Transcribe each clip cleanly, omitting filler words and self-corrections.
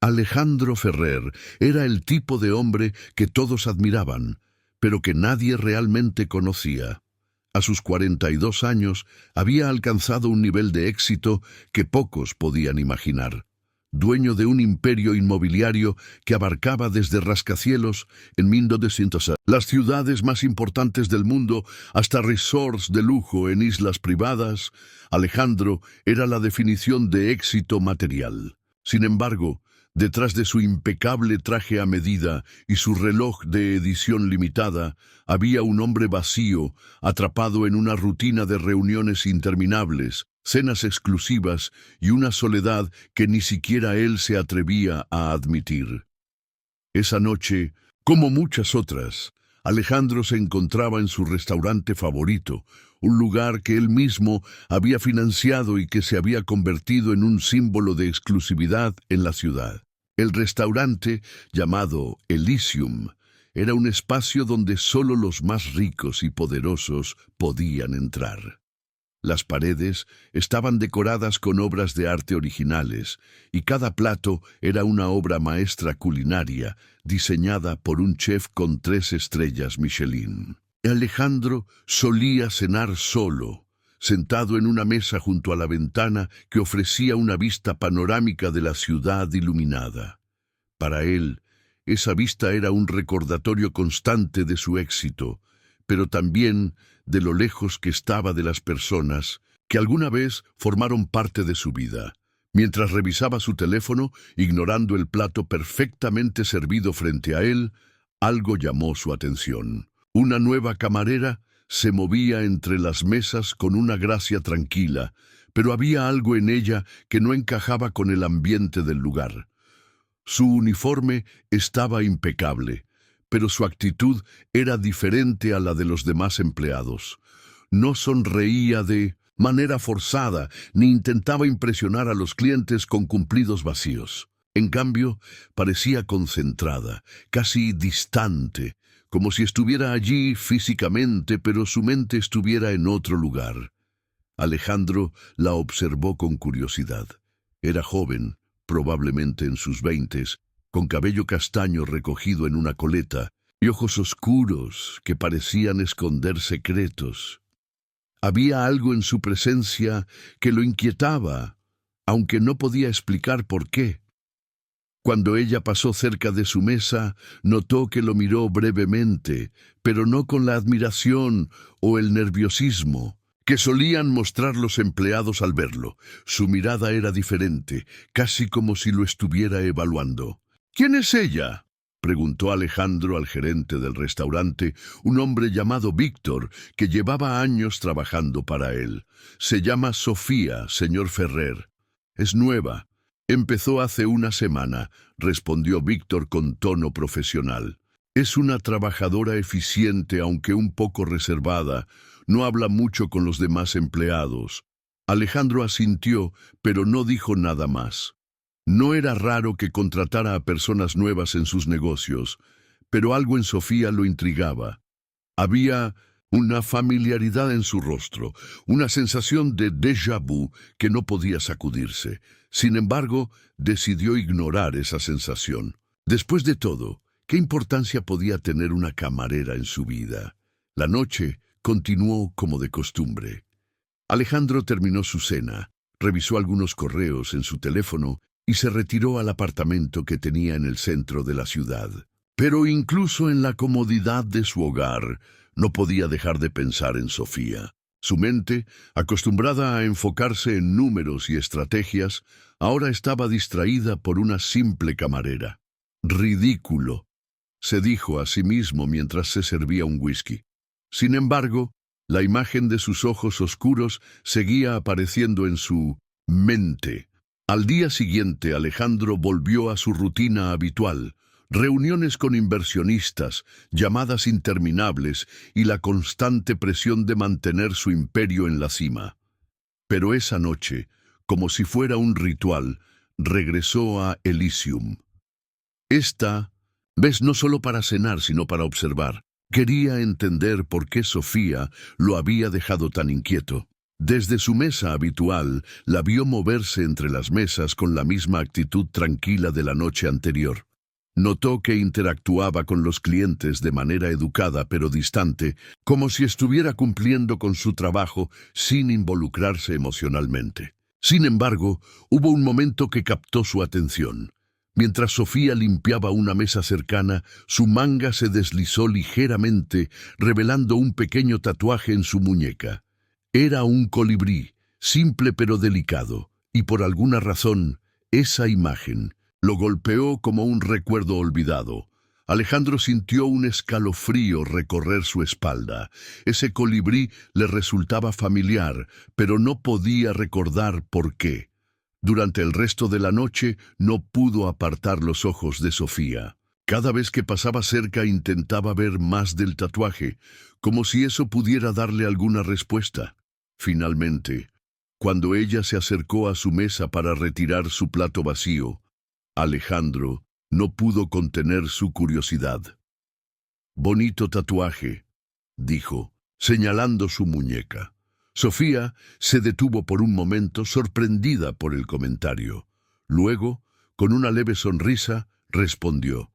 Alejandro Ferrer era el tipo de hombre que todos admiraban, pero que nadie realmente conocía. A sus 42 años había alcanzado un nivel de éxito que pocos podían imaginar. Dueño de un imperio inmobiliario que abarcaba desde rascacielos en 1900 las ciudades más importantes del mundo hasta resorts de lujo en islas privadas, Alejandro era la definición de éxito material. Sin embargo, detrás de su impecable traje a medida y su reloj de edición limitada, había un hombre vacío, atrapado en una rutina de reuniones interminables, cenas exclusivas y una soledad que ni siquiera él se atrevía a admitir. Esa noche, como muchas otras, Alejandro se encontraba en su restaurante favorito, un lugar que él mismo había financiado y que se había convertido en un símbolo de exclusividad en la ciudad. El restaurante, llamado Elysium, era un espacio donde solo los más ricos y poderosos podían entrar. Las paredes estaban decoradas con obras de arte originales, y cada plato era una obra maestra culinaria, diseñada por un chef con 3 estrellas Michelin. Alejandro solía cenar solo, sentado en una mesa junto a la ventana que ofrecía una vista panorámica de la ciudad iluminada. Para él, esa vista era un recordatorio constante de su éxito, pero también de lo lejos que estaba de las personas que alguna vez formaron parte de su vida. Mientras revisaba su teléfono, ignorando el plato perfectamente servido frente a él, algo llamó su atención. Una nueva camarera se movía entre las mesas con una gracia tranquila, pero había algo en ella que no encajaba con el ambiente del lugar. Su uniforme estaba impecable, pero su actitud era diferente a la de los demás empleados. No sonreía de manera forzada, ni intentaba impresionar a los clientes con cumplidos vacíos. En cambio, parecía concentrada, casi distante, como si estuviera allí físicamente, pero su mente estuviera en otro lugar. Alejandro la observó con curiosidad. Era joven, probablemente en sus 20s, con cabello castaño recogido en una coleta y ojos oscuros que parecían esconder secretos. Había algo en su presencia que lo inquietaba, aunque no podía explicar por qué. Cuando ella pasó cerca de su mesa, notó que lo miró brevemente, pero no con la admiración o el nerviosismo que solían mostrar los empleados al verlo. Su mirada era diferente, casi como si lo estuviera evaluando. «¿Quién es ella?», preguntó Alejandro al gerente del restaurante, un hombre llamado Víctor, que llevaba años trabajando para él. «Se llama Sofía, señor Ferrer. Es nueva. Empezó hace una semana», respondió Víctor con tono profesional. «Es una trabajadora eficiente, aunque un poco reservada. No habla mucho con los demás empleados». Alejandro asintió, pero no dijo nada más. No era raro que contratara a personas nuevas en sus negocios, pero algo en Sofía lo intrigaba. Había una familiaridad en su rostro, una sensación de déjà vu que no podía sacudirse. Sin embargo, decidió ignorar esa sensación. Después de todo, ¿qué importancia podía tener una camarera en su vida? La noche continuó como de costumbre. Alejandro terminó su cena, revisó algunos correos en su teléfono y se retiró al apartamento que tenía en el centro de la ciudad. Pero incluso en la comodidad de su hogar, no podía dejar de pensar en Sofía. Su mente, acostumbrada a enfocarse en números y estrategias, ahora estaba distraída por una simple camarera. «Ridículo», se dijo a sí mismo mientras se servía un whisky. Sin embargo, la imagen de sus ojos oscuros seguía apareciendo en su mente. Al día siguiente, Alejandro volvió a su rutina habitual: reuniones con inversionistas, llamadas interminables y la constante presión de mantener su imperio en la cima. Pero esa noche, como si fuera un ritual, regresó a Elysium. Esta vez no solo para cenar, sino para observar. Quería entender por qué Sofía lo había dejado tan inquieto. Desde su mesa habitual, la vio moverse entre las mesas con la misma actitud tranquila de la noche anterior. Notó que interactuaba con los clientes de manera educada pero distante, como si estuviera cumpliendo con su trabajo sin involucrarse emocionalmente. Sin embargo, hubo un momento que captó su atención. Mientras Sofía limpiaba una mesa cercana, su manga se deslizó ligeramente, revelando un pequeño tatuaje en su muñeca. Era un colibrí, simple pero delicado, y por alguna razón, esa imagen lo golpeó como un recuerdo olvidado. Alejandro sintió un escalofrío recorrer su espalda. Ese colibrí le resultaba familiar, pero no podía recordar por qué. Durante el resto de la noche no pudo apartar los ojos de Sofía. Cada vez que pasaba cerca intentaba ver más del tatuaje, como si eso pudiera darle alguna respuesta. Finalmente, cuando ella se acercó a su mesa para retirar su plato vacío, Alejandro no pudo contener su curiosidad. «Bonito tatuaje», dijo, señalando su muñeca. Sofía se detuvo por un momento, sorprendida por el comentario. Luego, con una leve sonrisa, respondió: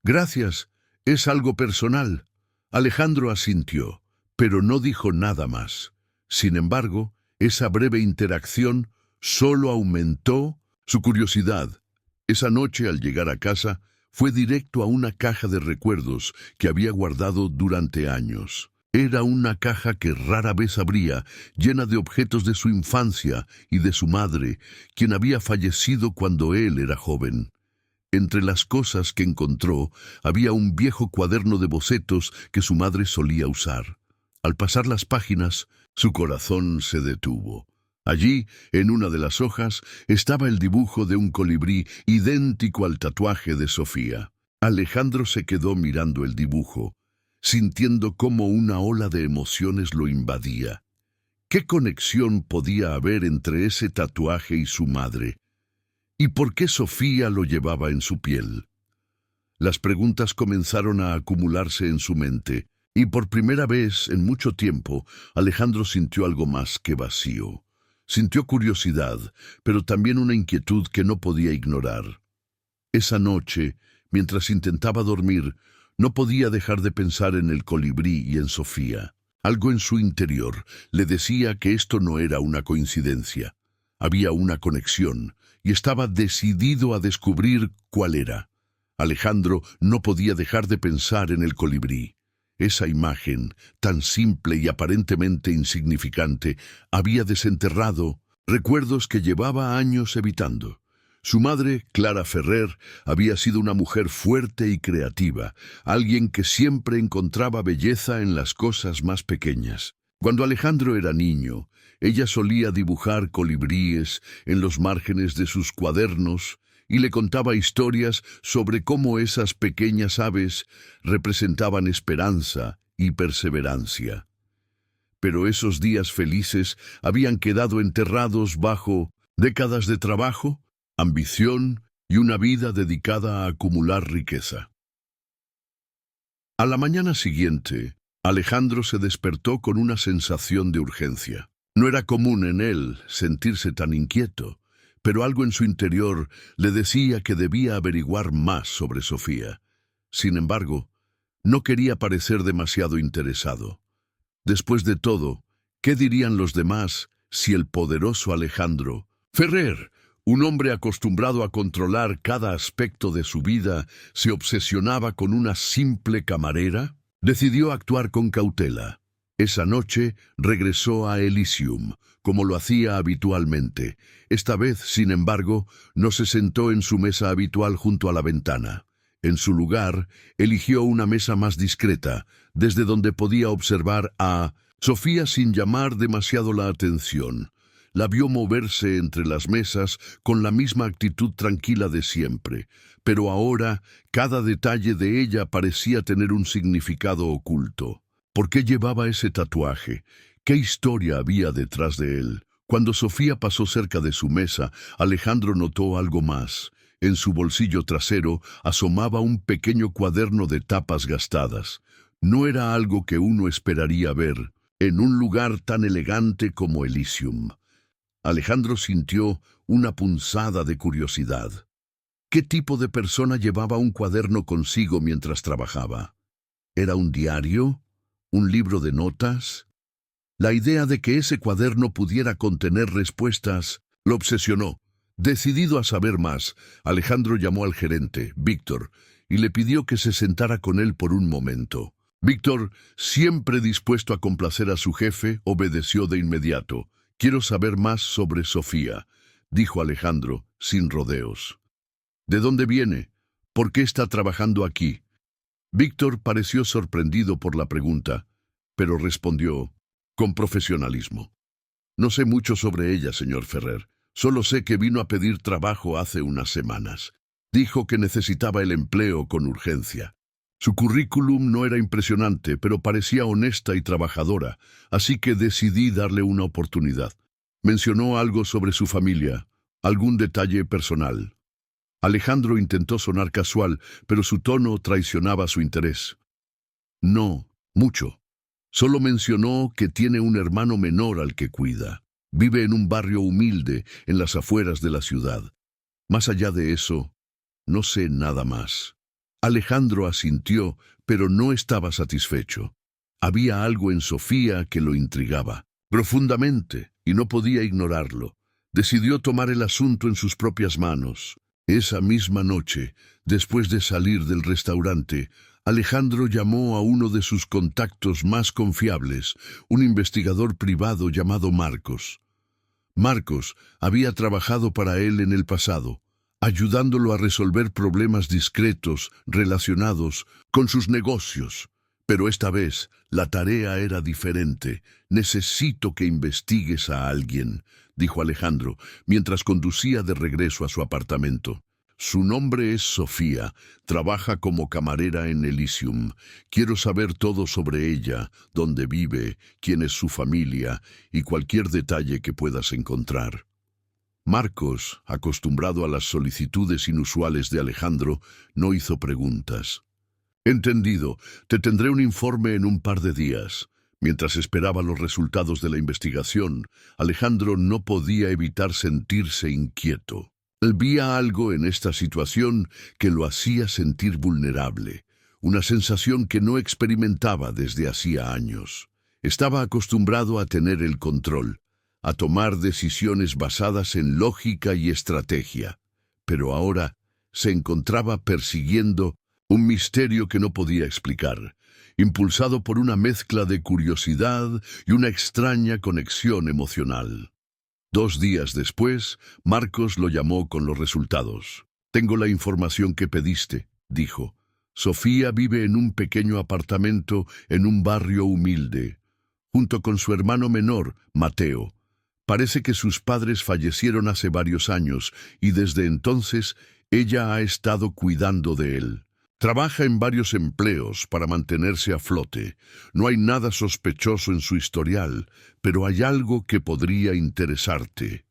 «Gracias, es algo personal». Alejandro asintió, pero no dijo nada más. Sin embargo, esa breve interacción solo aumentó su curiosidad. Esa noche, al llegar a casa, fue directo a una caja de recuerdos que había guardado durante años. Era una caja que rara vez abría, llena de objetos de su infancia y de su madre, quien había fallecido cuando él era joven. Entre las cosas que encontró, había un viejo cuaderno de bocetos que su madre solía usar. Al pasar las páginas, su corazón se detuvo. Allí, en una de las hojas, estaba el dibujo de un colibrí idéntico al tatuaje de Sofía. Alejandro se quedó mirando el dibujo, sintiendo cómo una ola de emociones lo invadía. ¿Qué conexión podía haber entre ese tatuaje y su madre? ¿Y por qué Sofía lo llevaba en su piel? Las preguntas comenzaron a acumularse en su mente, y por primera vez en mucho tiempo, Alejandro sintió algo más que vacío. Sintió curiosidad, pero también una inquietud que no podía ignorar. Esa noche, mientras intentaba dormir, no podía dejar de pensar en el colibrí y en Sofía. Algo en su interior le decía que esto no era una coincidencia. Había una conexión, y estaba decidido a descubrir cuál era. Alejandro no podía dejar de pensar en el colibrí. Esa imagen, tan simple y aparentemente insignificante, había desenterrado recuerdos que llevaba años evitando. Su madre, Clara Ferrer, había sido una mujer fuerte y creativa, alguien que siempre encontraba belleza en las cosas más pequeñas. Cuando Alejandro era niño, ella solía dibujar colibríes en los márgenes de sus cuadernos y le contaba historias sobre cómo esas pequeñas aves representaban esperanza y perseverancia. Pero esos días felices habían quedado enterrados bajo décadas de trabajo, ambición y una vida dedicada a acumular riqueza. A la mañana siguiente, Alejandro se despertó con una sensación de urgencia. No era común en él sentirse tan inquieto, pero algo en su interior le decía que debía averiguar más sobre Sofía. Sin embargo, no quería parecer demasiado interesado. Después de todo, ¿qué dirían los demás si el poderoso Alejandro Ferrer, un hombre acostumbrado a controlar cada aspecto de su vida, se obsesionaba con una simple camarera? Decidió actuar con cautela. Esa noche regresó a Elysium, como lo hacía habitualmente. Esta vez, sin embargo, no se sentó en su mesa habitual junto a la ventana. En su lugar, eligió una mesa más discreta, desde donde podía observar a Sofía sin llamar demasiado la atención. La vio moverse entre las mesas con la misma actitud tranquila de siempre, pero ahora cada detalle de ella parecía tener un significado oculto. ¿Por qué llevaba ese tatuaje? ¿Qué historia había detrás de él? Cuando Sofía pasó cerca de su mesa, Alejandro notó algo más. En su bolsillo trasero asomaba un pequeño cuaderno de tapas gastadas. No era algo que uno esperaría ver. en un lugar tan elegante como Elysium. Alejandro sintió una punzada de curiosidad. ¿Qué tipo de persona llevaba un cuaderno consigo mientras trabajaba? ¿Era un diario? ¿Un libro de notas? La idea de que ese cuaderno pudiera contener respuestas lo obsesionó. Decidido a saber más, Alejandro llamó al gerente, Víctor, y le pidió que se sentara con él por un momento. Víctor, siempre dispuesto a complacer a su jefe, obedeció de inmediato. «Quiero saber más sobre Sofía», dijo Alejandro, sin rodeos. «¿De dónde viene? ¿Por qué está trabajando aquí?» Víctor pareció sorprendido por la pregunta, pero respondió con profesionalismo. «No sé mucho sobre ella, señor Ferrer. Solo sé que vino a pedir trabajo hace unas semanas. Dijo que necesitaba el empleo con urgencia. Su currículum no era impresionante, pero parecía honesta y trabajadora, así que decidí darle una oportunidad. Mencionó algo sobre su familia, algún detalle personal». Alejandro intentó sonar casual, pero su tono traicionaba su interés. «No, mucho. Solo mencionó que tiene un hermano menor al que cuida. Vive en un barrio humilde, en las afueras de la ciudad. Más allá de eso, no sé nada más». Alejandro asintió, pero no estaba satisfecho. Había algo en Sofía que lo intrigaba profundamente y no podía ignorarlo. Decidió tomar el asunto en sus propias manos. Esa misma noche, después de salir del restaurante, Alejandro llamó a uno de sus contactos más confiables, un investigador privado llamado Marcos. Marcos había trabajado para él en el pasado, ayudándolo a resolver problemas discretos relacionados con sus negocios. Pero esta vez la tarea era diferente. «Necesito que investigues a alguien», dijo Alejandro, mientras conducía de regreso a su apartamento. «Su nombre es Sofía, trabaja como camarera en Elysium. Quiero saber todo sobre ella, dónde vive, quién es su familia y cualquier detalle que puedas encontrar». Marcos, acostumbrado a las solicitudes inusuales de Alejandro, no hizo preguntas. «Entendido. Te tendré un informe en un par de días». Mientras esperaba los resultados de la investigación, Alejandro no podía evitar sentirse inquieto. Había algo en esta situación que lo hacía sentir vulnerable, una sensación que no experimentaba desde hacía años. Estaba acostumbrado a tener el control, a tomar decisiones basadas en lógica y estrategia, pero ahora se encontraba persiguiendo un misterio que no podía explicar, impulsado por una mezcla de curiosidad y una extraña conexión emocional. 2 días después, Marcos lo llamó con los resultados. «Tengo la información que pediste», dijo. «Sofía vive en un pequeño apartamento en un barrio humilde, junto con su hermano menor, Mateo. Parece que sus padres fallecieron hace varios años y desde entonces ella ha estado cuidando de él. Trabaja en varios empleos para mantenerse a flote. No hay nada sospechoso en su historial, pero hay algo que podría interesarte».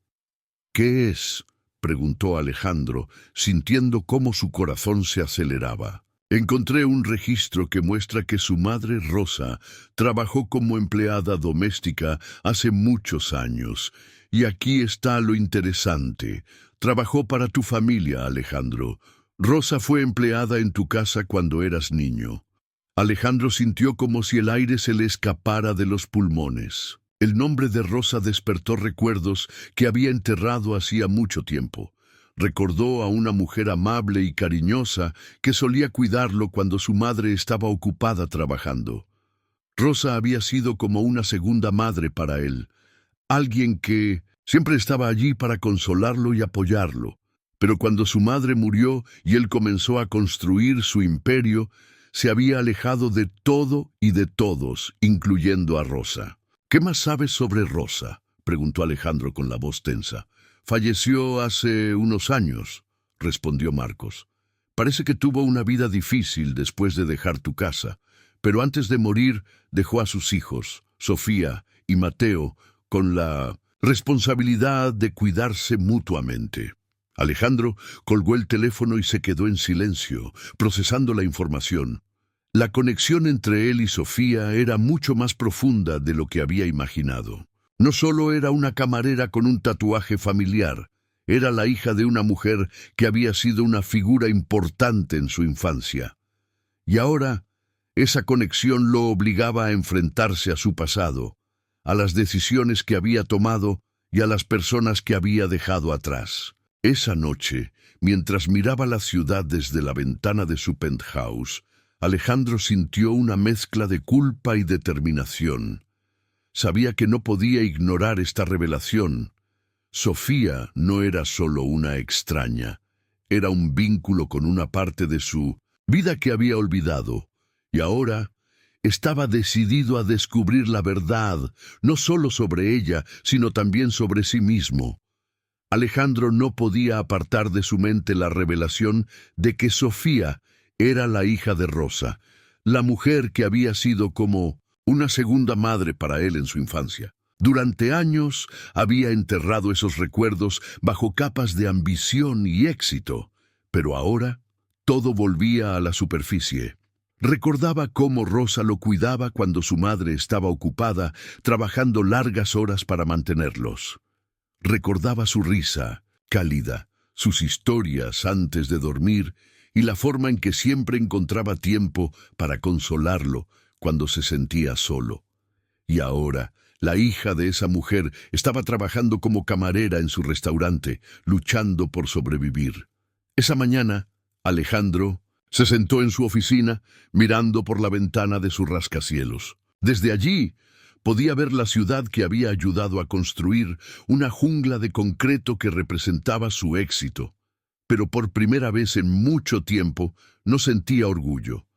«¿Qué es?», preguntó Alejandro, sintiendo cómo su corazón se aceleraba. «Encontré un registro que muestra que su madre Rosa trabajó como empleada doméstica hace muchos años. Y aquí está lo interesante. Trabajó para tu familia, Alejandro. Rosa fue empleada en tu casa cuando eras niño». Alejandro sintió como si el aire se le escapara de los pulmones. El nombre de Rosa despertó recuerdos que había enterrado hacía mucho tiempo. Recordó a una mujer amable y cariñosa que solía cuidarlo cuando su madre estaba ocupada trabajando. Rosa había sido como una segunda madre para él, alguien que siempre estaba allí para consolarlo y apoyarlo. Pero cuando su madre murió y él comenzó a construir su imperio, se había alejado de todo y de todos, incluyendo a Rosa. «¿Qué más sabes sobre Rosa?», preguntó Alejandro con la voz tensa. «Falleció hace unos años», respondió Marcos. «Parece que tuvo una vida difícil después de dejar tu casa, pero antes de morir dejó a sus hijos, Sofía y Mateo, con la responsabilidad de cuidarse mutuamente». Alejandro colgó el teléfono y se quedó en silencio, procesando la información. La conexión entre él y Sofía era mucho más profunda de lo que había imaginado. No solo era una camarera con un tatuaje familiar, era la hija de una mujer que había sido una figura importante en su infancia. Y ahora, esa conexión lo obligaba a enfrentarse a su pasado, a las decisiones que había tomado y a las personas que había dejado atrás. Esa noche, mientras miraba la ciudad desde la ventana de su penthouse, Alejandro sintió una mezcla de culpa y determinación. Sabía que no podía ignorar esta revelación. Sofía no era solo una extraña, era un vínculo con una parte de su vida que había olvidado, y ahora estaba decidido a descubrir la verdad, no solo sobre ella, sino también sobre sí mismo. Alejandro no podía apartar de su mente la revelación de que Sofía era la hija de Rosa, la mujer que había sido como una segunda madre para él en su infancia. Durante años había enterrado esos recuerdos bajo capas de ambición y éxito, pero ahora todo volvía a la superficie. Recordaba cómo Rosa lo cuidaba cuando su madre estaba ocupada, trabajando largas horas para mantenerlos. Recordaba su risa, cálida, sus historias antes de dormir y la forma en que siempre encontraba tiempo para consolarlo cuando se sentía solo. Y ahora, la hija de esa mujer estaba trabajando como camarera en su restaurante, luchando por sobrevivir. Esa mañana, Alejandro se sentó en su oficina, mirando por la ventana de su rascacielos. Desde allí, podía ver la ciudad que había ayudado a construir, una jungla de concreto que representaba su éxito. Pero por primera vez en mucho tiempo no sentía orgullo,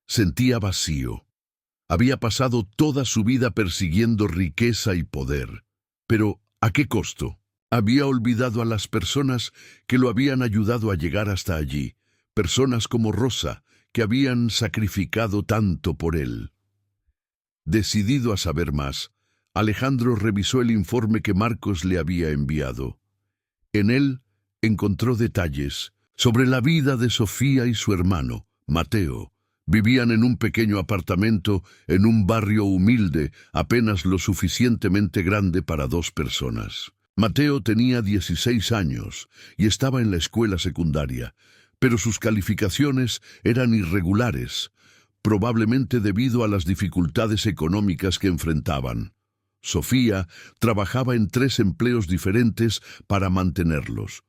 sentía vacío. Había pasado toda su vida persiguiendo riqueza y poder. Pero, ¿a qué costo? Había olvidado a las personas que lo habían ayudado a llegar hasta allí, personas como Rosa, que habían sacrificado tanto por él. Decidido a saber más, Alejandro revisó el informe que Marcos le había enviado. En él encontró detalles sobre la vida de Sofía y su hermano, Mateo. Vivían en un pequeño apartamento en un barrio humilde, apenas lo suficientemente grande para 2 personas. Mateo tenía 16 años y estaba en la escuela secundaria, pero sus calificaciones eran irregulares, probablemente debido a las dificultades económicas que enfrentaban. Sofía trabajaba en 3 empleos diferentes para mantenerlos: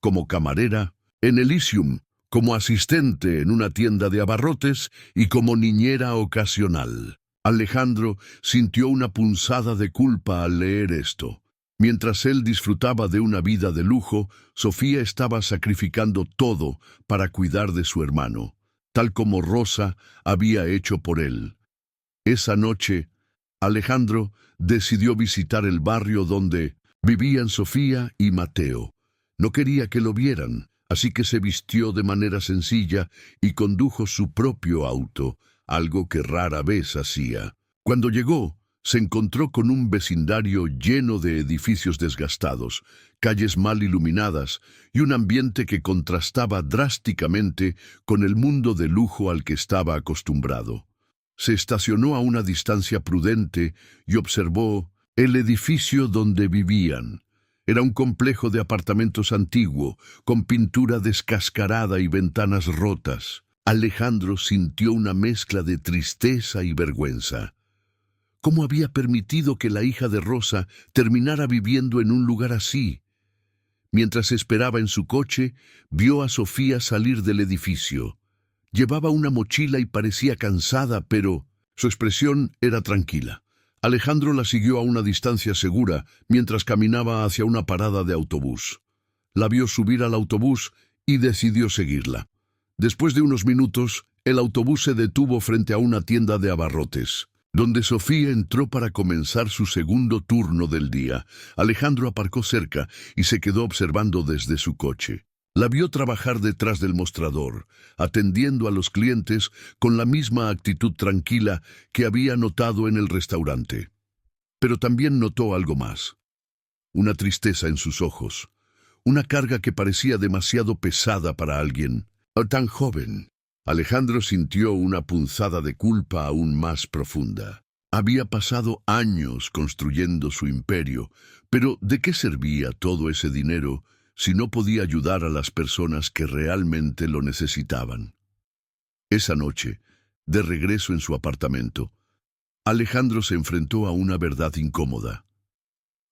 como camarera, en Elysium, como asistente en una tienda de abarrotes y como niñera ocasional. Alejandro sintió una punzada de culpa al leer esto. Mientras él disfrutaba de una vida de lujo, Sofía estaba sacrificando todo para cuidar de su hermano, tal como Rosa había hecho por él. Esa noche, Alejandro decidió visitar el barrio donde vivían Sofía y Mateo. No quería que lo vieran, así que se vistió de manera sencilla y condujo su propio auto, algo que rara vez hacía. Cuando llegó, se encontró con un vecindario lleno de edificios desgastados, calles mal iluminadas y un ambiente que contrastaba drásticamente con el mundo de lujo al que estaba acostumbrado. Se estacionó a una distancia prudente y observó el edificio donde vivían. Era un complejo de apartamentos antiguo, con pintura descascarada y ventanas rotas. Alejandro sintió una mezcla de tristeza y vergüenza. ¿Cómo había permitido que la hija de Rosa terminara viviendo en un lugar así? Mientras esperaba en su coche, vio a Sofía salir del edificio. Llevaba una mochila y parecía cansada, pero su expresión era tranquila. Alejandro la siguió a una distancia segura mientras caminaba hacia una parada de autobús. La vio subir al autobús y decidió seguirla. Después de unos minutos, el autobús se detuvo frente a una tienda de abarrotes, donde Sofía entró para comenzar su segundo turno del día. Alejandro aparcó cerca y se quedó observando desde su coche. La vio trabajar detrás del mostrador, atendiendo a los clientes con la misma actitud tranquila que había notado en el restaurante. Pero también notó algo más: una tristeza en sus ojos, una carga que parecía demasiado pesada para alguien tan joven. Alejandro sintió una punzada de culpa aún más profunda. Había pasado años construyendo su imperio, pero ¿de qué servía todo ese dinero si no podía ayudar a las personas que realmente lo necesitaban? Esa noche, de regreso en su apartamento, Alejandro se enfrentó a una verdad incómoda.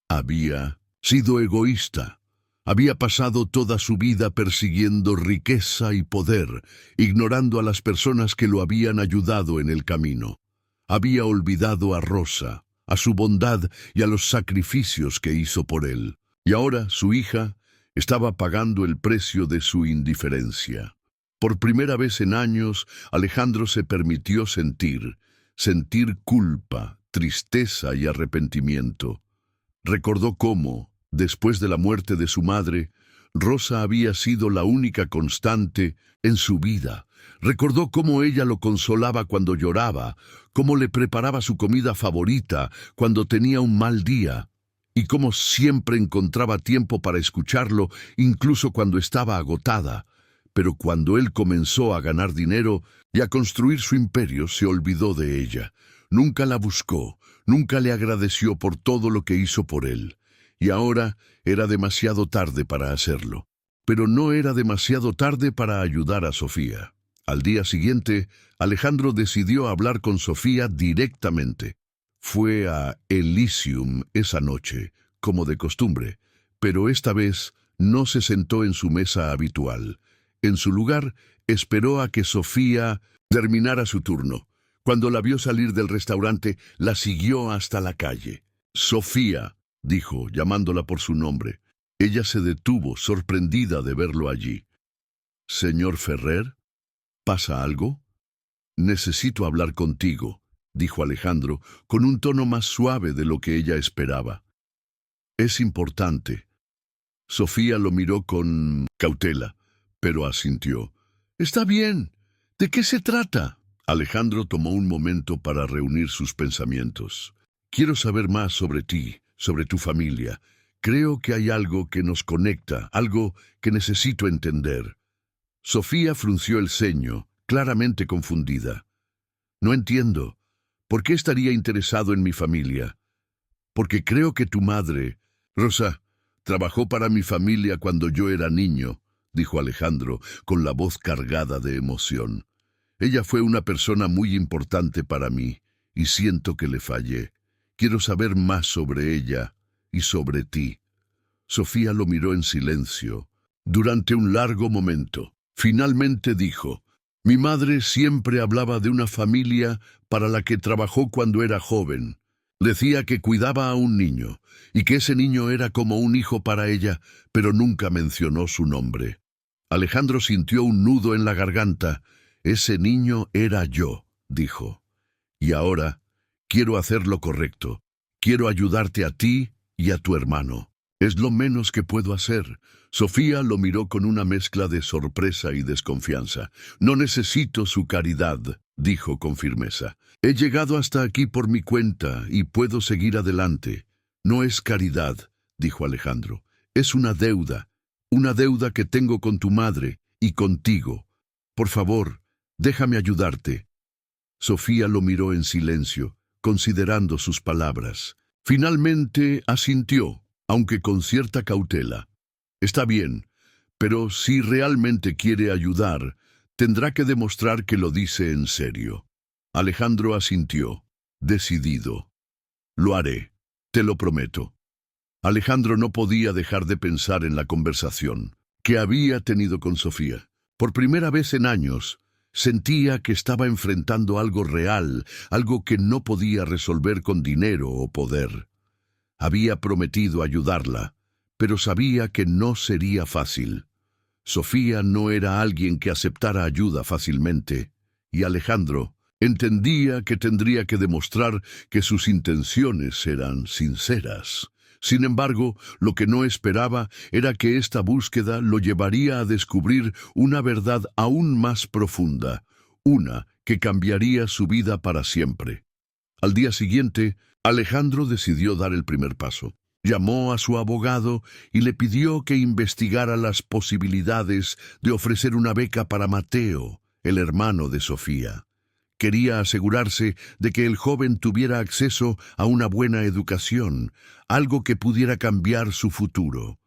Había sido egoísta. Había pasado toda su vida persiguiendo riqueza y poder, ignorando a las personas que lo habían ayudado en el camino. Había olvidado a Rosa, a su bondad y a los sacrificios que hizo por él. Y ahora su hija estaba pagando el precio de su indiferencia. Por primera vez en años, Alejandro se permitió sentir culpa, tristeza y arrepentimiento. Recordó cómo, después de la muerte de su madre, Rosa había sido la única constante en su vida. Recordó cómo ella lo consolaba cuando lloraba, cómo le preparaba su comida favorita cuando tenía un mal día, y cómo siempre encontraba tiempo para escucharlo, incluso cuando estaba agotada. Pero cuando él comenzó a ganar dinero y a construir su imperio, se olvidó de ella. Nunca la buscó, nunca le agradeció por todo lo que hizo por él. Y ahora era demasiado tarde para hacerlo. Pero no era demasiado tarde para ayudar a Sofía. Al día siguiente, Alejandro decidió hablar con Sofía directamente. Fue a Elysium esa noche, como de costumbre, pero esta vez no se sentó en su mesa habitual. En su lugar, esperó a que Sofía terminara su turno. Cuando la vio salir del restaurante, la siguió hasta la calle. «Sofía», dijo, llamándola por su nombre. Ella se detuvo, sorprendida de verlo allí. «Señor Ferrer, ¿pasa algo?» «Necesito hablar contigo», dijo Alejandro, con un tono más suave de lo que ella esperaba. «Es importante». Sofía lo miró con cautela, pero asintió. «Está bien. ¿De qué se trata?» Alejandro tomó un momento para reunir sus pensamientos. «Quiero saber más sobre ti, sobre tu familia. Creo que hay algo que nos conecta, algo que necesito entender». Sofía frunció el ceño, claramente confundida. «No entiendo. ¿Por qué estaría interesado en mi familia?» «Porque creo que tu madre, Rosa, trabajó para mi familia cuando yo era niño», dijo Alejandro, con la voz cargada de emoción. «Ella fue una persona muy importante para mí, y siento que le fallé. Quiero saber más sobre ella y sobre ti». Sofía lo miró en silencio, durante un largo momento. Finalmente dijo: «Mi madre siempre hablaba de una familia para la que trabajó cuando era joven. Decía que cuidaba a un niño, y que ese niño era como un hijo para ella, pero nunca mencionó su nombre». Alejandro sintió un nudo en la garganta. «Ese niño era yo», dijo. «Y ahora quiero hacer lo correcto. Quiero ayudarte a ti y a tu hermano. Es lo menos que puedo hacer». Sofía lo miró con una mezcla de sorpresa y desconfianza. «No necesito su caridad», dijo con firmeza. «He llegado hasta aquí por mi cuenta y puedo seguir adelante». «No es caridad», dijo Alejandro. «Es una deuda que tengo con tu madre y contigo. Por favor, déjame ayudarte». Sofía lo miró en silencio, considerando sus palabras. Finalmente asintió, aunque con cierta cautela. «Está bien, pero si realmente quiere ayudar, tendrá que demostrar que lo dice en serio». Alejandro asintió, decidido. «Lo haré, te lo prometo». Alejandro no podía dejar de pensar en la conversación que había tenido con Sofía. Por primera vez en años, sentía que estaba enfrentando algo real, algo que no podía resolver con dinero o poder. Había prometido ayudarla, pero sabía que no sería fácil. Sofía no era alguien que aceptara ayuda fácilmente, y Alejandro entendía que tendría que demostrar que sus intenciones eran sinceras. Sin embargo, lo que no esperaba era que esta búsqueda lo llevaría a descubrir una verdad aún más profunda, una que cambiaría su vida para siempre. Al día siguiente, Alejandro decidió dar el primer paso. Llamó a su abogado y le pidió que investigara las posibilidades de ofrecer una beca para Mateo, el hermano de Sofía. Quería asegurarse de que el joven tuviera acceso a una buena educación, algo que pudiera cambiar su futuro.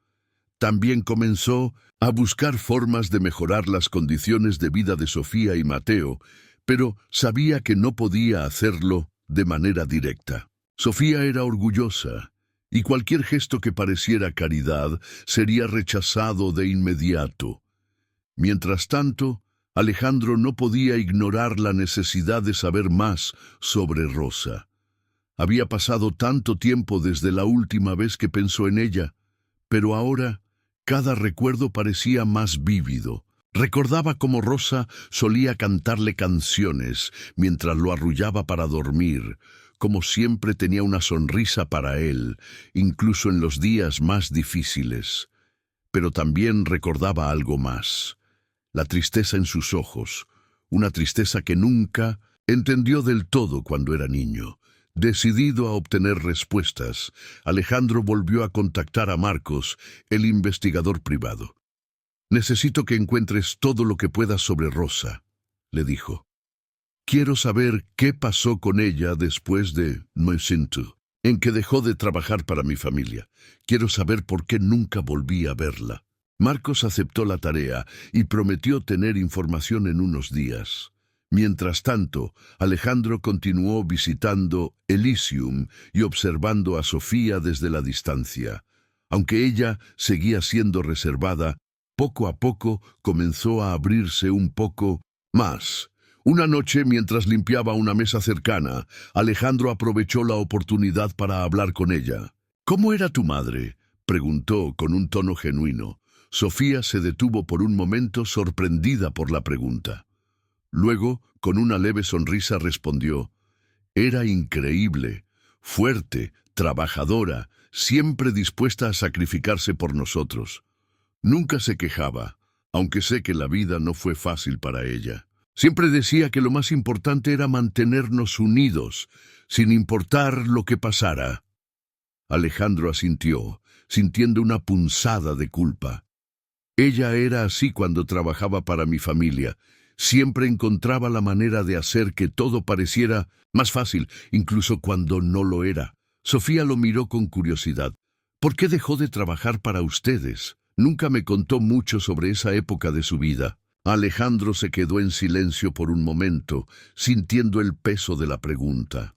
También comenzó a buscar formas de mejorar las condiciones de vida de Sofía y Mateo, pero sabía que no podía hacerlo de manera directa. Sofía era orgullosa, y cualquier gesto que pareciera caridad sería rechazado de inmediato. Mientras tanto, Alejandro no podía ignorar la necesidad de saber más sobre Rosa. Había pasado tanto tiempo desde la última vez que pensó en ella, pero ahora cada recuerdo parecía más vívido. Recordaba cómo Rosa solía cantarle canciones mientras lo arrullaba para dormir, como siempre tenía una sonrisa para él, incluso en los días más difíciles. Pero también recordaba algo más: la tristeza en sus ojos, una tristeza que nunca entendió del todo cuando era niño. Decidido a obtener respuestas, Alejandro volvió a contactar a Marcos, el investigador privado. «Necesito que encuentres todo lo que puedas sobre Rosa», le dijo. «Quiero saber qué pasó con ella después de Moisintu, en que dejó de trabajar para mi familia. Quiero saber por qué nunca volví a verla». Marcos aceptó la tarea y prometió tener información en unos días. Mientras tanto, Alejandro continuó visitando Elysium y observando a Sofía desde la distancia. Aunque ella seguía siendo reservada, poco a poco comenzó a abrirse un poco más. Una noche, mientras limpiaba una mesa cercana, Alejandro aprovechó la oportunidad para hablar con ella. «¿Cómo era tu madre?», preguntó con un tono genuino. Sofía se detuvo por un momento, sorprendida por la pregunta. Luego, con una leve sonrisa, respondió: «Era increíble, fuerte, trabajadora, siempre dispuesta a sacrificarse por nosotros. Nunca se quejaba, aunque sé que la vida no fue fácil para ella. Siempre decía que lo más importante era mantenernos unidos, sin importar lo que pasara». Alejandro asintió, sintiendo una punzada de culpa. «Ella era así cuando trabajaba para mi familia. Siempre encontraba la manera de hacer que todo pareciera más fácil, incluso cuando no lo era». Sofía lo miró con curiosidad. «¿Por qué dejó de trabajar para ustedes? Nunca me contó mucho sobre esa época de su vida». Alejandro se quedó en silencio por un momento, sintiendo el peso de la pregunta.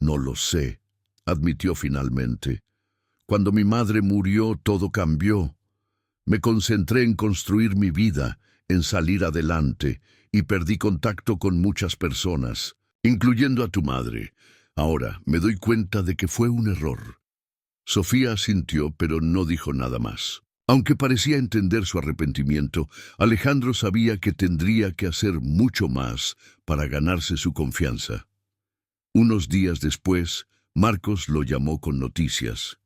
«No lo sé», admitió finalmente. «Cuando mi madre murió, todo cambió. Me concentré en construir mi vida, en salir adelante, y perdí contacto con muchas personas, incluyendo a tu madre. Ahora me doy cuenta de que fue un error». Sofía asintió, pero no dijo nada más. Aunque parecía entender su arrepentimiento, Alejandro sabía que tendría que hacer mucho más para ganarse su confianza. Unos días después, Marcos lo llamó con noticias.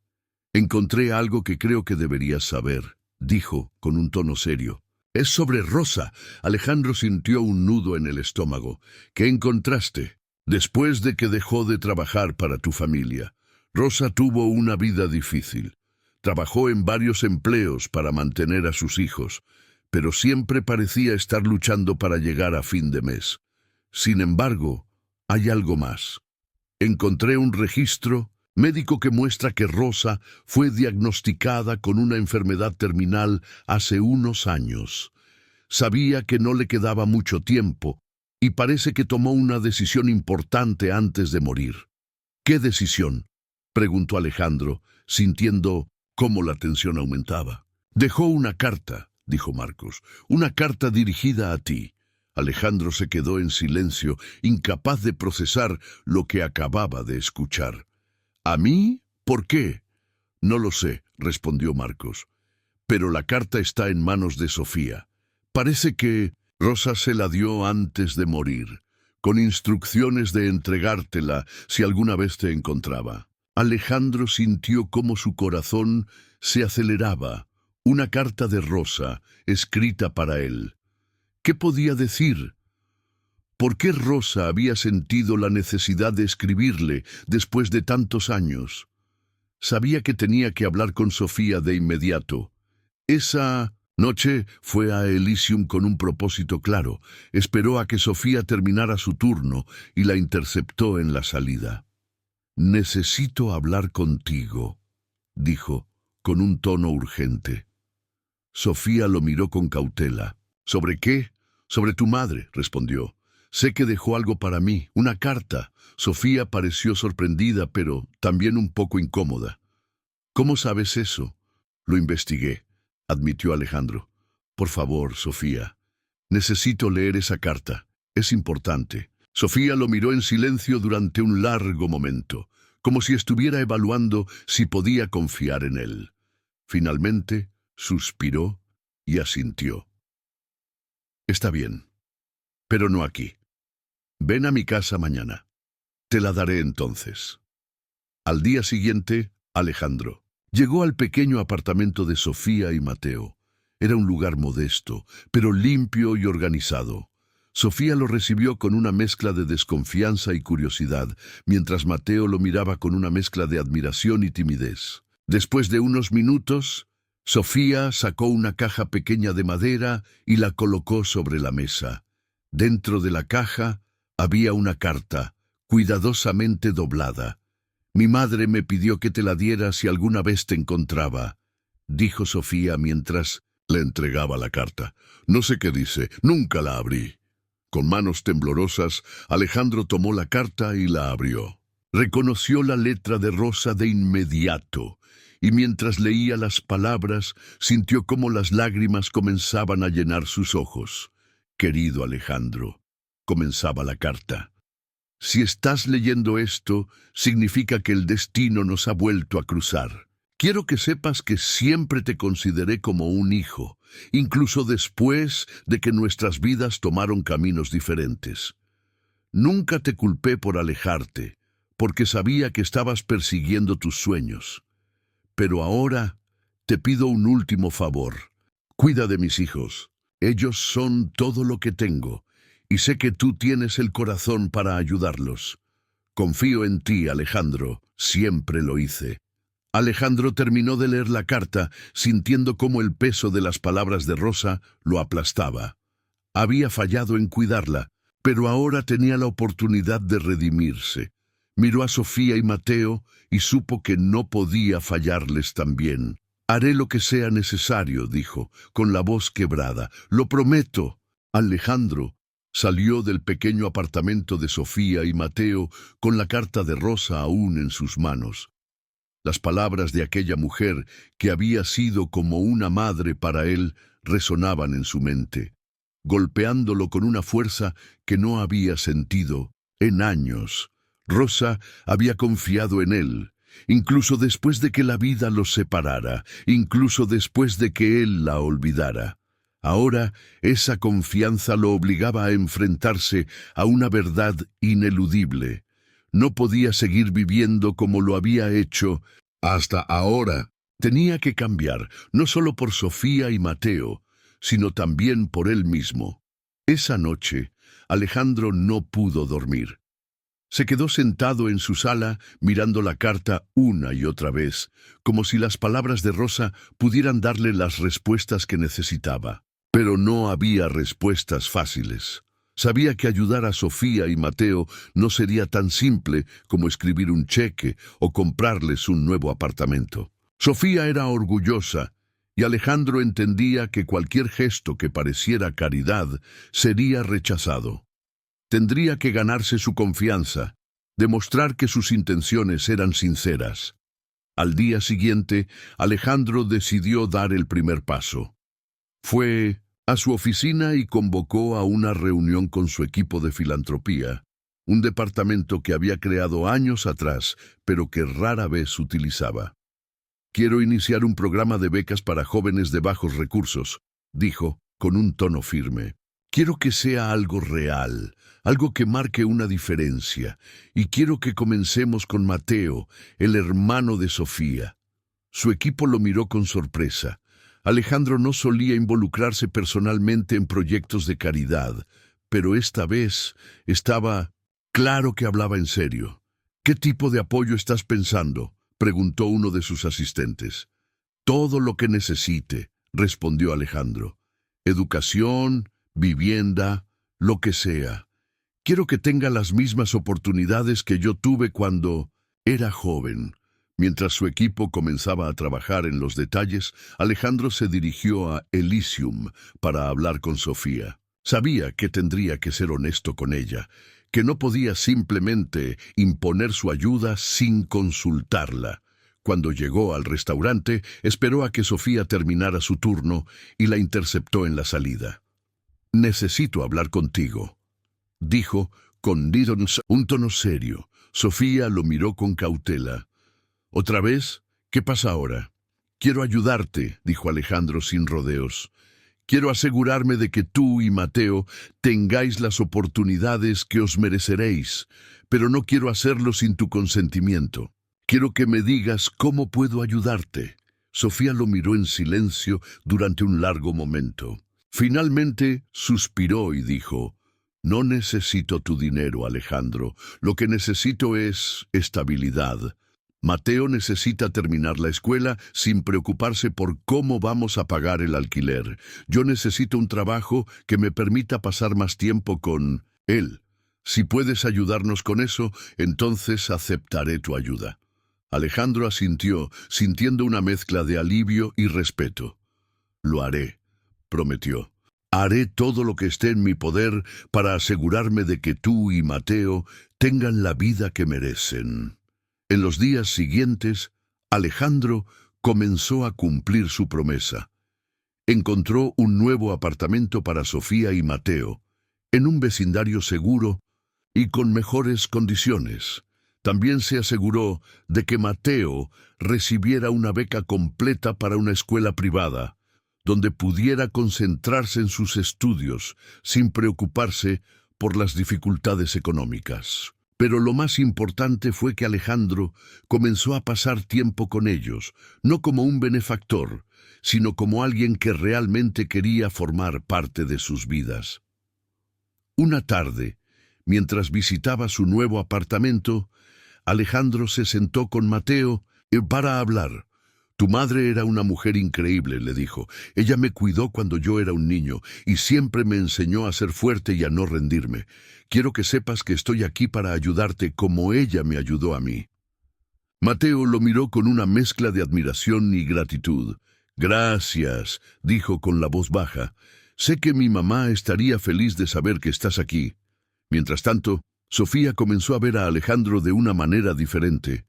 «Encontré algo que creo que deberías saber», dijo con un tono serio. «Es sobre Rosa». Alejandro sintió un nudo en el estómago. «¿Qué encontraste?» «Después de que dejó de trabajar para tu familia, Rosa tuvo una vida difícil. Trabajó en varios empleos para mantener a sus hijos, pero siempre parecía estar luchando para llegar a fin de mes. Sin embargo, hay algo más. Encontré un registro médico que muestra que Rosa fue diagnosticada con una enfermedad terminal hace unos años. Sabía que no le quedaba mucho tiempo y parece que tomó una decisión importante antes de morir». «¿Qué decisión?», preguntó Alejandro, sintiendo cómo la tensión aumentaba. «Dejó una carta», dijo Marcos, «una carta dirigida a ti». Alejandro se quedó en silencio, incapaz de procesar lo que acababa de escuchar. «¿A mí? ¿Por qué?» «No lo sé», respondió Marcos, «pero la carta está en manos de Sofía. Parece que Rosa se la dio antes de morir, con instrucciones de entregártela si alguna vez te encontraba». Alejandro sintió cómo su corazón se aceleraba. Una carta de Rosa, escrita para él. ¿Qué podía decir? ¿Por qué Rosa había sentido la necesidad de escribirle después de tantos años? Sabía que tenía que hablar con Sofía de inmediato. Esa Noche fue a Elysium con un propósito claro. Esperó a que Sofía terminara su turno y la interceptó en la salida. «Necesito hablar contigo», dijo, con un tono urgente. Sofía lo miró con cautela. «¿Sobre qué?» «Sobre tu madre», respondió. «Sé que dejó algo para mí, una carta». Sofía pareció sorprendida, pero también un poco incómoda. «¿Cómo sabes eso?» «Lo investigué», admitió Alejandro. «Por favor, Sofía, necesito leer esa carta. Es importante». Sofía lo miró en silencio durante un largo momento, como si estuviera evaluando si podía confiar en él. Finalmente, suspiró y asintió. «Está bien, pero no aquí. Ven a mi casa mañana. Te la daré entonces». Al día siguiente, Alejandro llegó al pequeño apartamento de Sofía y Mateo. Era un lugar modesto, pero limpio y organizado. Sofía lo recibió con una mezcla de desconfianza y curiosidad, mientras Mateo lo miraba con una mezcla de admiración y timidez. Después de unos minutos, Sofía sacó una caja pequeña de madera y la colocó sobre la mesa. Dentro de la caja había una carta, cuidadosamente doblada. «Mi madre me pidió que te la diera si alguna vez te encontraba», dijo Sofía mientras le entregaba la carta. «No sé qué dice, nunca la abrí». Con manos temblorosas, Alejandro tomó la carta y la abrió. Reconoció la letra de Rosa de inmediato, y mientras leía las palabras, sintió cómo las lágrimas comenzaban a llenar sus ojos. «Querido Alejandro», comenzaba la carta, «si estás leyendo esto, significa que el destino nos ha vuelto a cruzar. Quiero que sepas que siempre te consideré como un hijo, incluso después de que nuestras vidas tomaron caminos diferentes. Nunca te culpé por alejarte, porque sabía que estabas persiguiendo tus sueños. Pero ahora te pido un último favor. Cuida de mis hijos. Ellos son todo lo que tengo, y sé que tú tienes el corazón para ayudarlos. Confío en ti, Alejandro, siempre lo hice». Alejandro terminó de leer la carta, sintiendo cómo el peso de las palabras de Rosa lo aplastaba. Había fallado en cuidarla, pero ahora tenía la oportunidad de redimirse. Miró a Sofía y Mateo y supo que no podía fallarles también. «Haré lo que sea necesario», dijo, con la voz quebrada. «Lo prometo». Alejandro salió del pequeño apartamento de Sofía y Mateo con la carta de Rosa aún en sus manos. Las palabras de aquella mujer, que había sido como una madre para él, resonaban en su mente, golpeándolo con una fuerza que no había sentido en años. Rosa había confiado en él, incluso después de que la vida los separara, incluso después de que él la olvidara. Ahora esa confianza lo obligaba a enfrentarse a una verdad ineludible. No podía seguir viviendo como lo había hecho hasta ahora. Tenía que cambiar, no solo por Sofía y Mateo, sino también por él mismo. Esa noche, Alejandro no pudo dormir. Se quedó sentado en su sala mirando la carta una y otra vez, como si las palabras de Rosa pudieran darle las respuestas que necesitaba. Pero no había respuestas fáciles. Sabía que ayudar a Sofía y Mateo no sería tan simple como escribir un cheque o comprarles un nuevo apartamento. Sofía era orgullosa y Alejandro entendía que cualquier gesto que pareciera caridad sería rechazado. Tendría que ganarse su confianza, demostrar que sus intenciones eran sinceras. Al día siguiente, Alejandro decidió dar el primer paso. Fue a su oficina y convocó a una reunión con su equipo de filantropía, un departamento que había creado años atrás, pero que rara vez utilizaba. «Quiero iniciar un programa de becas para jóvenes de bajos recursos», dijo, con un tono firme. «Quiero que sea algo real, algo que marque una diferencia, y quiero que comencemos con Mateo, el hermano de Sofía». Su equipo lo miró con sorpresa. Alejandro no solía involucrarse personalmente en proyectos de caridad, pero esta vez estaba claro que hablaba en serio. «¿Qué tipo de apoyo estás pensando?», preguntó uno de sus asistentes. «Todo lo que necesite», respondió Alejandro. Educación, vivienda, lo que sea. Quiero que tenga las mismas oportunidades que yo tuve cuando era joven. Mientras su equipo comenzaba a trabajar en los detalles, Alejandro se dirigió a Elysium para hablar con Sofía. Sabía que tendría que ser honesto con ella, que no podía simplemente imponer su ayuda sin consultarla. Cuando llegó al restaurante, esperó a que Sofía terminara su turno y la interceptó en la salida. «Necesito hablar contigo», dijo con un tono serio. Sofía lo miró con cautela. «¿Otra vez? ¿Qué pasa ahora?» «Quiero ayudarte», dijo Alejandro sin rodeos. «Quiero asegurarme de que tú y Mateo tengáis las oportunidades que os mereceréis, pero no quiero hacerlo sin tu consentimiento. Quiero que me digas cómo puedo ayudarte». Sofía lo miró en silencio durante un largo momento. Finalmente suspiró y dijo: «No necesito tu dinero, Alejandro. Lo que necesito es estabilidad. Mateo necesita terminar la escuela sin preocuparse por cómo vamos a pagar el alquiler. Yo necesito un trabajo que me permita pasar más tiempo con él. Si puedes ayudarnos con eso, entonces aceptaré tu ayuda». Alejandro asintió, sintiendo una mezcla de alivio y respeto. «Lo haré», prometió. «Haré todo lo que esté en mi poder para asegurarme de que tú y Mateo tengan la vida que merecen». En los días siguientes, Alejandro comenzó a cumplir su promesa. Encontró un nuevo apartamento para Sofía y Mateo, en un vecindario seguro y con mejores condiciones. También se aseguró de que Mateo recibiera una beca completa para una escuela privada, donde pudiera concentrarse en sus estudios sin preocuparse por las dificultades económicas. Pero lo más importante fue que Alejandro comenzó a pasar tiempo con ellos, no como un benefactor, sino como alguien que realmente quería formar parte de sus vidas. Una tarde, mientras visitaba su nuevo apartamento, Alejandro se sentó con Mateo para hablar. «Tu madre era una mujer increíble», le dijo. «Ella me cuidó cuando yo era un niño y siempre me enseñó a ser fuerte y a no rendirme. Quiero que sepas que estoy aquí para ayudarte como ella me ayudó a mí». Mateo lo miró con una mezcla de admiración y gratitud. «Gracias», dijo con la voz baja. «Sé que mi mamá estaría feliz de saber que estás aquí». Mientras tanto, Sofía comenzó a ver a Alejandro de una manera diferente.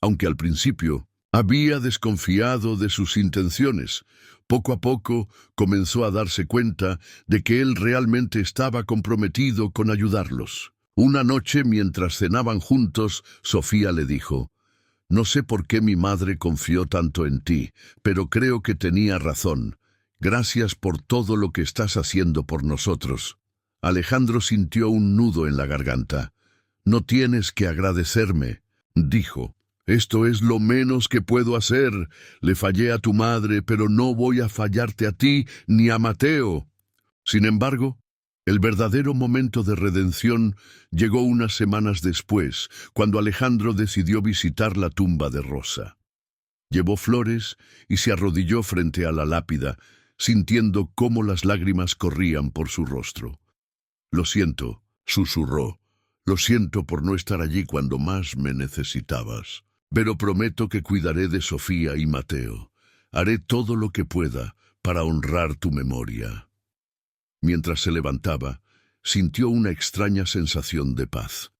Aunque al principio había desconfiado de sus intenciones, poco a poco comenzó a darse cuenta de que él realmente estaba comprometido con ayudarlos. Una noche, mientras cenaban juntos, Sofía le dijo: «No sé por qué mi madre confió tanto en ti, pero creo que tenía razón. Gracias por todo lo que estás haciendo por nosotros». Alejandro sintió un nudo en la garganta. «No tienes que agradecerme», dijo. «Esto es lo menos que puedo hacer. Le fallé a tu madre, pero no voy a fallarte a ti ni a Mateo». Sin embargo, el verdadero momento de redención llegó unas semanas después, cuando Alejandro decidió visitar la tumba de Rosa. Llevó flores y se arrodilló frente a la lápida, sintiendo cómo las lágrimas corrían por su rostro. «Lo siento», susurró. «Lo siento por no estar allí cuando más me necesitabas. Pero prometo que cuidaré de Sofía y Mateo. Haré todo lo que pueda para honrar tu memoria». Mientras se levantaba, sintió una extraña sensación de paz.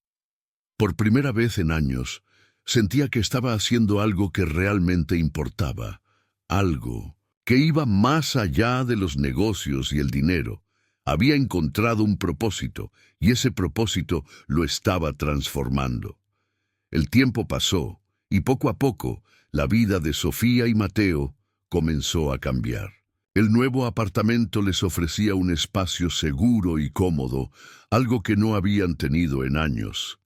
Por primera vez en años, sentía que estaba haciendo algo que realmente importaba, algo que iba más allá de los negocios y el dinero. Había encontrado un propósito, y ese propósito lo estaba transformando. El tiempo pasó, y poco a poco, la vida de Sofía y Mateo comenzó a cambiar. El nuevo apartamento les ofrecía un espacio seguro y cómodo, algo que no habían tenido en años.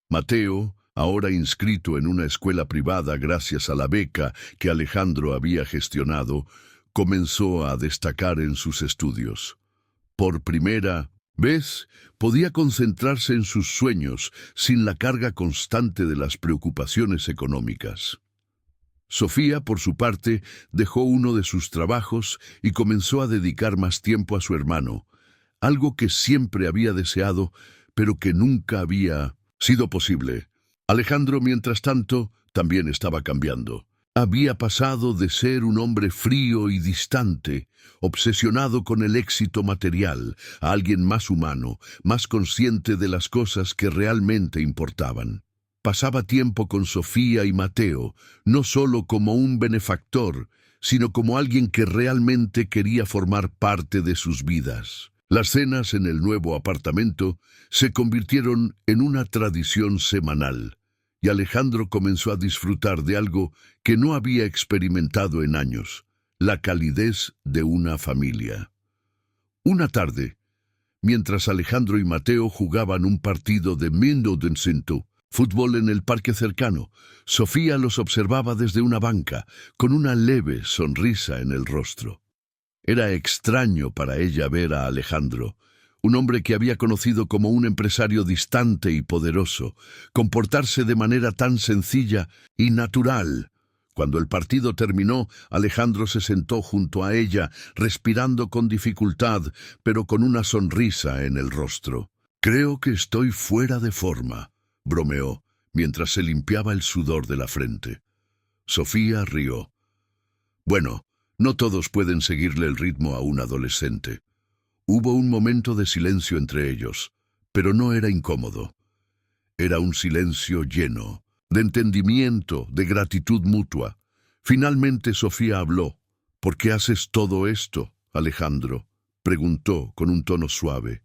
Mateo, ahora inscrito en una escuela privada gracias a la beca que Alejandro había gestionado, comenzó a destacar en sus estudios. Por primera vez, podía concentrarse en sus sueños sin la carga constante de las preocupaciones económicas. Sofía, por su parte, dejó uno de sus trabajos y comenzó a dedicar más tiempo a su hermano, algo que siempre había deseado, pero que nunca había sido posible. Alejandro, mientras tanto, también estaba cambiando. Había pasado de ser un hombre frío y distante, obsesionado con el éxito material, a alguien más humano, más consciente de las cosas que realmente importaban. Pasaba tiempo con Sofía y Mateo, no solo como un benefactor, sino como alguien que realmente quería formar parte de sus vidas. Las cenas en el nuevo apartamento se convirtieron en una tradición semanal, y Alejandro comenzó a disfrutar de algo que no había experimentado en años: la calidez de una familia. Una tarde, mientras Alejandro y Mateo jugaban un partido de Mindodensento, fútbol en el parque cercano, Sofía los observaba desde una banca, con una leve sonrisa en el rostro. Era extraño para ella ver a Alejandro, un hombre que había conocido como un empresario distante y poderoso, comportarse de manera tan sencilla y natural. Cuando el partido terminó, Alejandro se sentó junto a ella, respirando con dificultad, pero con una sonrisa en el rostro. «Creo que estoy fuera de forma», bromeó, mientras se limpiaba el sudor de la frente. Sofía rió. «Bueno, no todos pueden seguirle el ritmo a un adolescente». Hubo un momento de silencio entre ellos, pero no era incómodo. Era un silencio lleno de entendimiento, de gratitud mutua. Finalmente Sofía habló. «¿Por qué haces todo esto, Alejandro?», preguntó con un tono suave.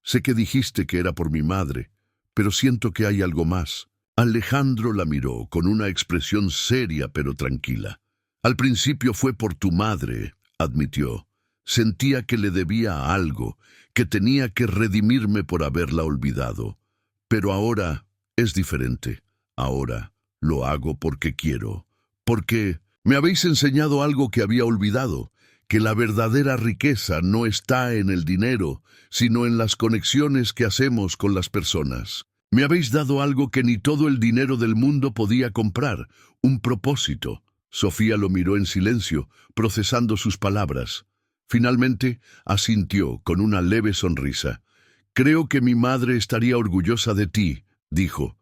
«Sé que dijiste que era por mi madre, pero siento que hay algo más». Alejandro la miró con una expresión seria pero tranquila. «Al principio fue por tu madre», admitió. «Sentía que le debía algo, que tenía que redimirme por haberla olvidado. Pero ahora es diferente. Ahora lo hago porque quiero. Porque me habéis enseñado algo que había olvidado, que la verdadera riqueza no está en el dinero, sino en las conexiones que hacemos con las personas. Me habéis dado algo que ni todo el dinero del mundo podía comprar, un propósito». Sofía lo miró en silencio, procesando sus palabras. Finalmente asintió con una leve sonrisa. «Creo que mi madre estaría orgullosa de ti», dijo.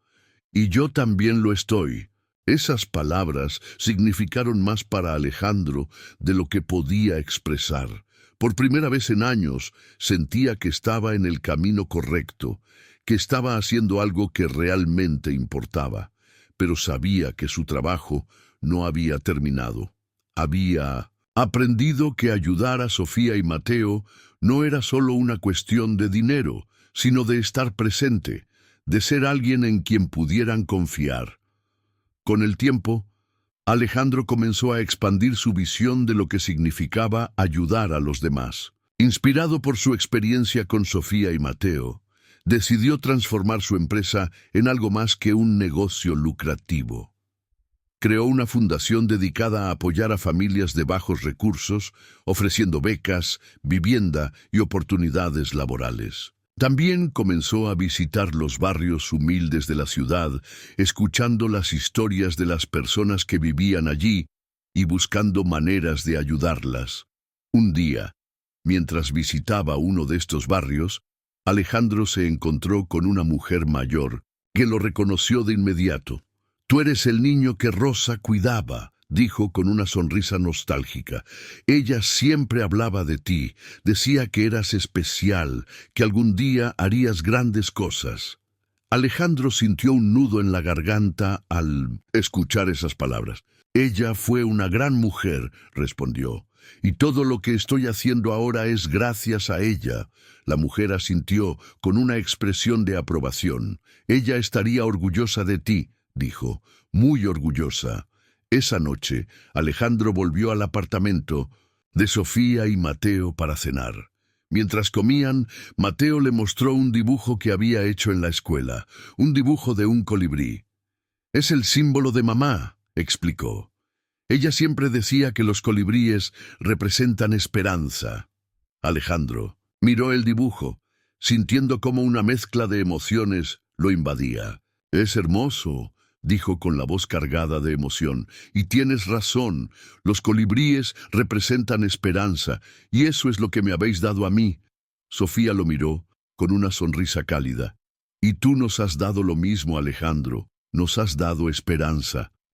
«Y yo también lo estoy». Esas palabras significaron más para Alejandro de lo que podía expresar. Por primera vez en años sentía que estaba en el camino correcto, que estaba haciendo algo que realmente importaba, pero sabía que su trabajo no había terminado. Había aprendido que ayudar a Sofía y Mateo no era solo una cuestión de dinero, sino de estar presente, de ser alguien en quien pudieran confiar. Con el tiempo, Alejandro comenzó a expandir su visión de lo que significaba ayudar a los demás. Inspirado por su experiencia con Sofía y Mateo, decidió transformar su empresa en algo más que un negocio lucrativo. Creó una fundación dedicada a apoyar a familias de bajos recursos, ofreciendo becas, vivienda y oportunidades laborales. También comenzó a visitar los barrios humildes de la ciudad, escuchando las historias de las personas que vivían allí y buscando maneras de ayudarlas. Un día, mientras visitaba uno de estos barrios, Alejandro se encontró con una mujer mayor que lo reconoció de inmediato. «Tú eres el niño que Rosa cuidaba», dijo con una sonrisa nostálgica. «Ella siempre hablaba de ti, decía que eras especial, que algún día harías grandes cosas». Alejandro sintió un nudo en la garganta al escuchar esas palabras. «Ella fue una gran mujer», respondió, «y todo lo que estoy haciendo ahora es gracias a ella». La mujer asintió con una expresión de aprobación. «Ella estaría orgullosa de ti», dijo, «muy orgullosa». Esa noche, Alejandro volvió al apartamento de Sofía y Mateo para cenar. Mientras comían, Mateo le mostró un dibujo que había hecho en la escuela, un dibujo de un colibrí. «Es el símbolo de mamá», explicó. «Ella siempre decía que los colibríes representan esperanza». Alejandro miró el dibujo, sintiendo como una mezcla de emociones lo invadía. «Es hermoso», dijo con la voz cargada de emoción. Y tienes razón, los colibríes representan esperanza, y eso es lo que me habéis dado a mí. Sofía lo miró con una sonrisa cálida. Y tú nos has dado lo mismo, Alejandro, nos has dado esperanza.